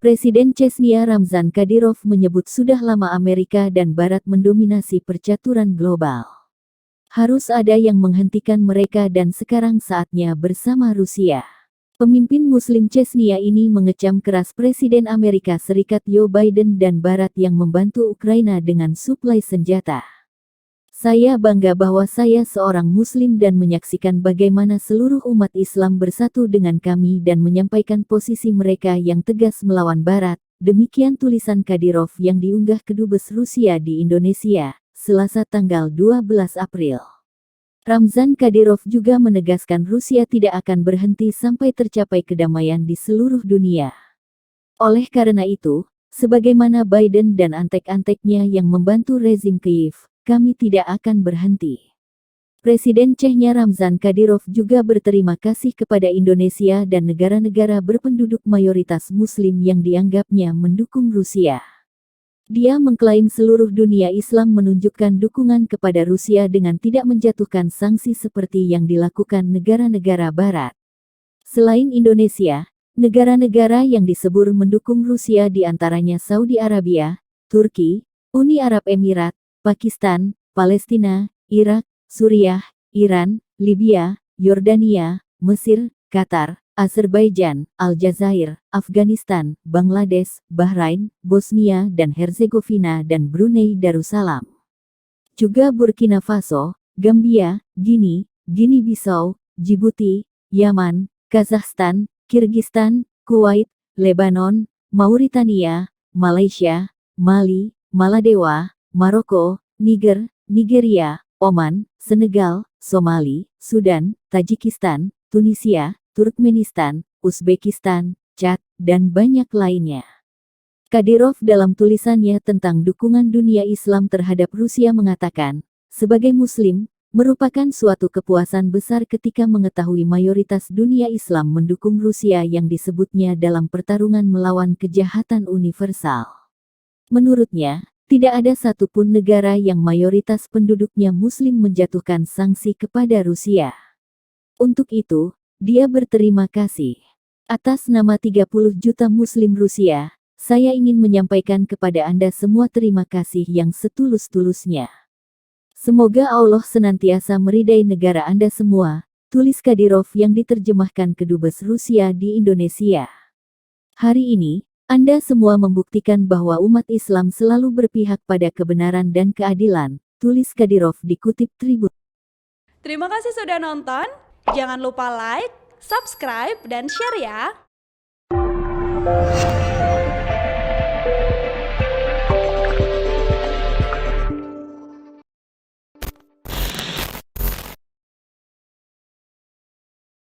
Presiden Chechnya Ramzan Kadyrov menyebut sudah lama Amerika dan Barat mendominasi percaturan global. Harus ada yang menghentikan mereka dan sekarang saatnya bersama Rusia. Pemimpin Muslim Chechnya ini mengecam keras Presiden Amerika Serikat Joe Biden dan Barat yang membantu Ukraina dengan suplai senjata. Saya bangga bahwa saya seorang Muslim dan menyaksikan bagaimana seluruh umat Islam bersatu dengan kami dan menyampaikan posisi mereka yang tegas melawan Barat. Demikian tulisan Kadyrov yang diunggah kedubes Rusia di Indonesia, Selasa tanggal 12 April. Ramzan Kadyrov juga menegaskan Rusia tidak akan berhenti sampai tercapai kedamaian di seluruh dunia. Oleh karena itu, sebagaimana Biden dan antek-anteknya yang membantu rezim Kyiv, kami tidak akan berhenti. Presiden Chechnya Ramzan Kadyrov juga berterima kasih kepada Indonesia dan negara-negara berpenduduk mayoritas Muslim yang dianggapnya mendukung Rusia. Dia mengklaim seluruh dunia Islam menunjukkan dukungan kepada Rusia dengan tidak menjatuhkan sanksi seperti yang dilakukan negara-negara Barat. Selain Indonesia, negara-negara yang disebut mendukung Rusia diantaranya Saudi Arabia, Turki, Uni Arab Emirat, Pakistan, Palestina, Irak, Suriah, Iran, Libya, Yordania, Mesir, Qatar, Azerbaijan, Aljazair, Afghanistan, Bangladesh, Bahrain, Bosnia dan Herzegovina dan Brunei Darussalam. Juga Burkina Faso, Gambia, Guinea-Bissau, Djibouti, Yaman, Kazakhstan, Kirgistan, Kuwait, Lebanon, Mauritania, Malaysia, Mali, Maladewa, Maroko, Niger, Nigeria, Oman, Senegal, Somali, Sudan, Tajikistan, Tunisia, Turkmenistan, Uzbekistan, Chad, dan banyak lainnya. Kadyrov dalam tulisannya tentang dukungan dunia Islam terhadap Rusia mengatakan, sebagai Muslim, merupakan suatu kepuasan besar ketika mengetahui mayoritas dunia Islam mendukung Rusia yang disebutnya dalam pertarungan melawan kejahatan universal. Menurutnya, tidak ada satupun negara yang mayoritas penduduknya Muslim menjatuhkan sanksi kepada Rusia. Untuk itu, dia berterima kasih. Atas nama 30 juta Muslim Rusia, saya ingin menyampaikan kepada Anda semua terima kasih yang setulus-tulusnya. Semoga Allah senantiasa meridai negara Anda semua, tulis Kadyrov yang diterjemahkan kedubes Rusia di Indonesia. Hari ini, Anda semua membuktikan bahwa umat Islam selalu berpihak pada kebenaran dan keadilan, tulis Kadyrov dikutip Tribun. Terima kasih sudah nonton, jangan lupa like, subscribe, dan share ya!